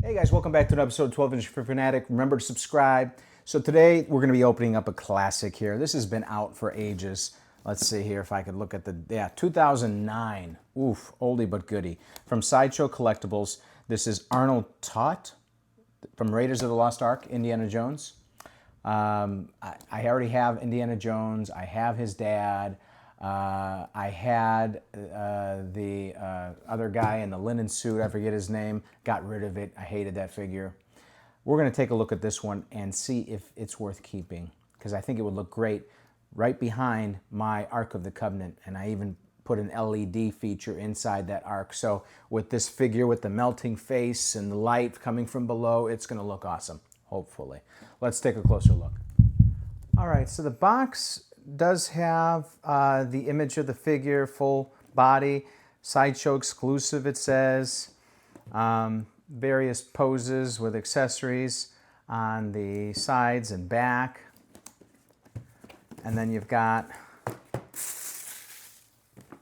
Hey guys, welcome back to an episode of 12 Inch for Fanatic. Remember to subscribe. So today we're going to be opening up a classic here. This has been out for ages. Let's see here if I could look at the, 2009. Oof, oldie but goodie. From SIDESHOW Collectibles, this is Arnold Toht from Raiders of the Lost Ark, Indiana Jones. I already have Indiana Jones. I have his dad. I had the other guy in the linen suit. I forget his name. Got rid of it. I hated that figure. We're going to take a look at this one and see if it's worth keeping, because I think it would look great right behind my Ark of the Covenant. And I even put an LED feature inside that Ark. So with this figure with the melting face and the light coming from below, it's going to look awesome, hopefully. Let's take a closer look. All right, so the box does have the image of the figure, full body, SIDESHOW exclusive, it says. Various poses with accessories on the sides and back. And then you've got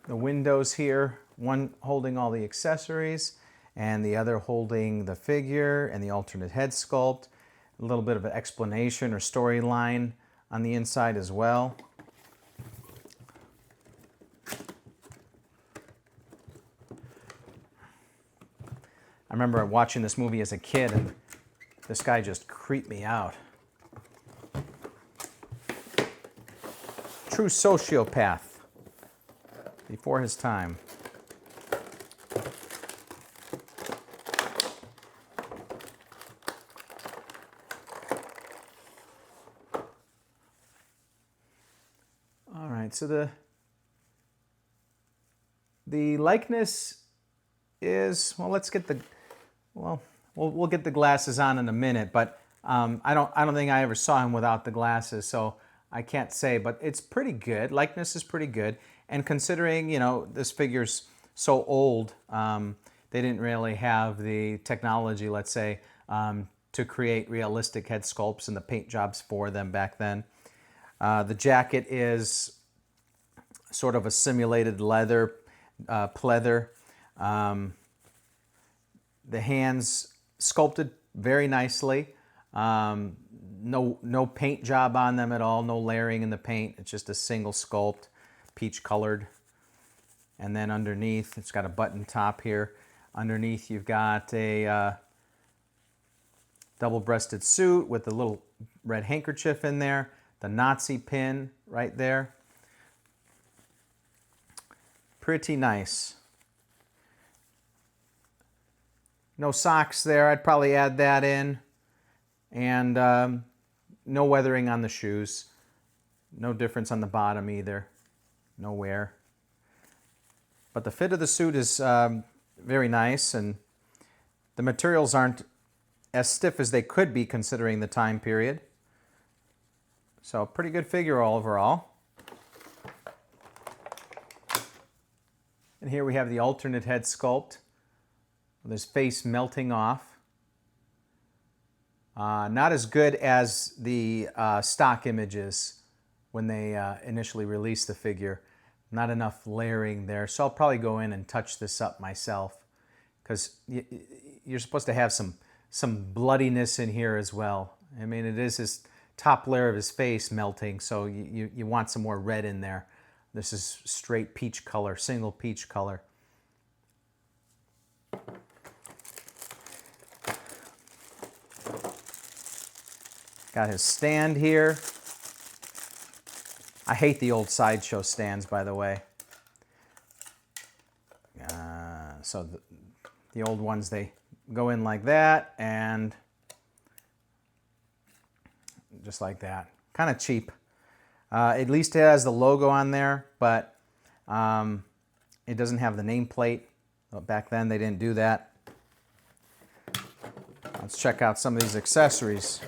the windows here, one holding all the accessories and the other holding the figure and the alternate head sculpt. A little bit of an explanation or storyline on the inside as well. I remember watching this movie as a kid, and this guy just creeped me out. True sociopath before his time. All right, so the likeness is, well, let's get the, well, we'll get the glasses on in a minute, but I don't think I ever saw him without the glasses, so I can't say, but it's pretty good. Likeness is pretty good, and considering, you know, this figure's so old, they didn't really have the technology, let's say, to create realistic head sculpts and the paint jobs for them back then. The jacket is sort of a simulated leather, pleather. The hands sculpted very nicely. No paint job on them at all, no layering in the paint. It's just a single sculpt, peach colored. And then underneath, it's got a button top here. Underneath, you've got a double-breasted suit with a little red handkerchief in there, the Nazi pin right there. Pretty nice. No socks there. I'd probably add that in. And no weathering on the shoes. No difference on the bottom either. No wear. But the fit of the suit is very nice, and the materials aren't as stiff as they could be considering the time period. So pretty good figure overall. And here we have the alternate head sculpt with his face melting off. Not as good as the stock images when they initially released the figure. Not enough layering there, so I'll probably go in and touch this up myself, because you're supposed to have some bloodiness in here as well. I mean, it is his top layer of his face melting, so you want some more red in there. This is straight peach color, single peach color. Got his stand here. I hate the old SIDESHOW stands, by the way. So the old ones, they go in like that and just like that. Kind of cheap. At least it has the logo on there, but it doesn't have the nameplate. Back then they didn't do that. Let's check out some of these accessories.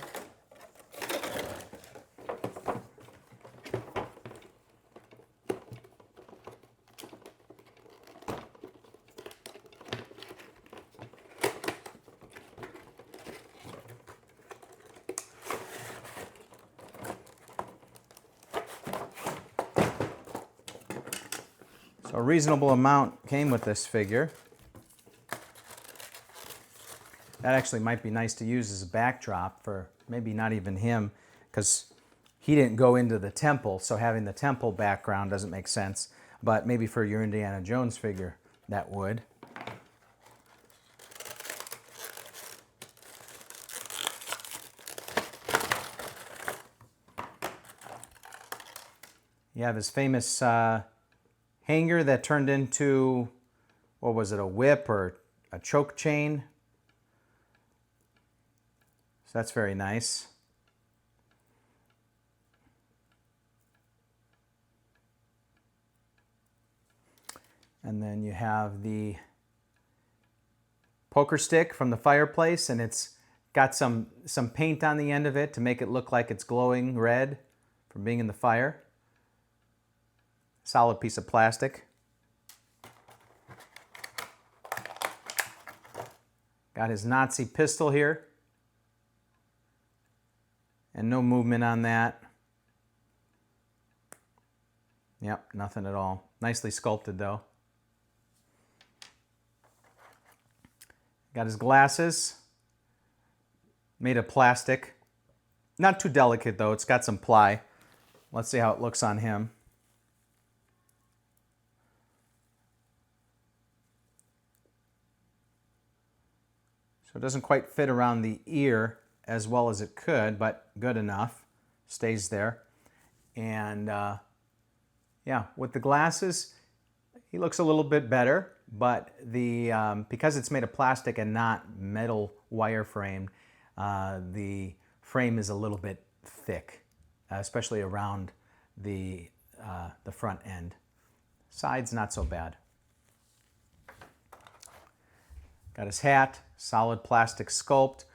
So a reasonable amount came with this figure. That actually might be nice to use as a backdrop for maybe not even him, because he didn't go into the temple, so having the temple background doesn't make sense. But maybe for your Indiana Jones figure, that would. You have his famous hanger that turned into, what was it, a whip or a choke chain. So that's very nice. And then you have the poker stick from the fireplace, and it's got some paint on the end of it to make it look like it's glowing red from being in the fire. Solid piece of plastic. Got his Nazi pistol here. And no movement on that. Yep, nothing at all. Nicely sculpted though. Got his glasses. Made of plastic. Not too delicate though, it's got some ply. Let's see how it looks on him. So it doesn't quite fit around the ear as well as it could, but good enough. Stays there. And yeah, with the glasses, he looks a little bit better, but because it's made of plastic and not metal wire frame, the frame is a little bit thick, especially around the front end. Sides, not so bad. Got his hat, solid plastic sculpt,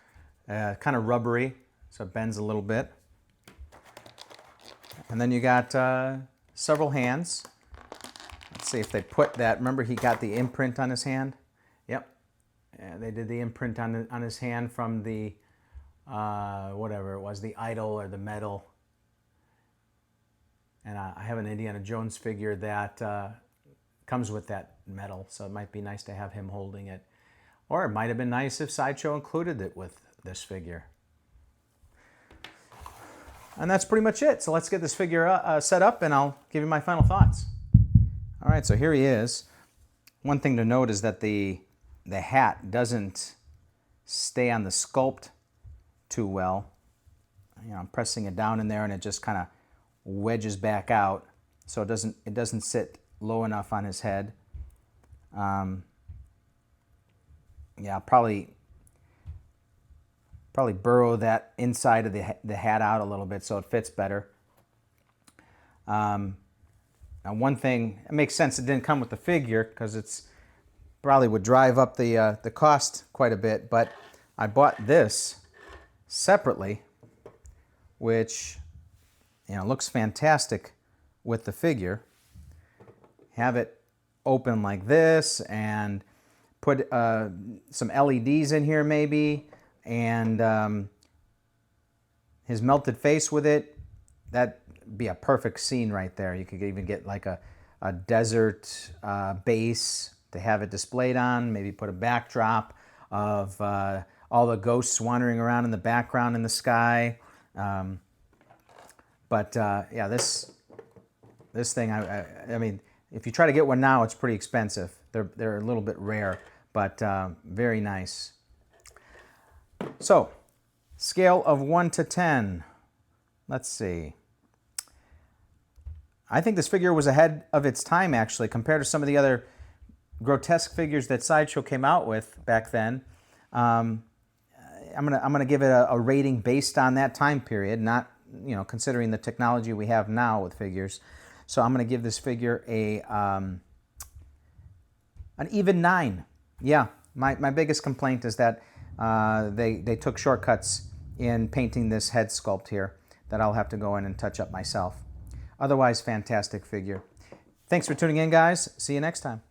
kind of rubbery, so it bends a little bit. And then you got several hands. Let's see if they put that. Remember, he got the imprint on his hand? Yep. Yeah, they did the imprint on his hand from the, whatever it was, the idol or the medal. And I have an Indiana Jones figure that comes with that medal, so it might be nice to have him holding it. Or it might have been nice if Sideshow included it with this figure. And that's pretty much it. So let's get this figure set up and I'll give you my final thoughts. All right, so here he is. One thing to note is that the hat doesn't stay on the sculpt too well. You know, I'm pressing it down in there and it just kind of wedges back out. So it doesn't sit low enough on his head. Yeah, I'll probably burrow that inside of the hat out a little bit so it fits better. Now one thing, it makes sense it didn't come with the figure because it's probably would drive up the cost quite a bit, but I bought this separately, which, you know, looks fantastic with the figure. Have it open like this and put some LEDs in here maybe, and his melted face with it. That'd be a perfect scene right there. You could even get like a desert base to have it displayed on, maybe put a backdrop of all the ghosts wandering around in the background in the sky. Yeah, this thing, I mean, if you try to get one now, it's pretty expensive. They're a little bit rare, but very nice. So, scale of 1 to 10. Let's see. I think this figure was ahead of its time, actually, compared to some of the other grotesque figures that Sideshow came out with back then. I'm gonna give it a rating based on that time period, not, you know, considering the technology we have now with figures. So I'm gonna give this figure an even 9. Yeah, my biggest complaint is that they took shortcuts in painting this head sculpt here that I'll have to go in and touch up myself. Otherwise, fantastic figure. Thanks for tuning in, guys. See you next time.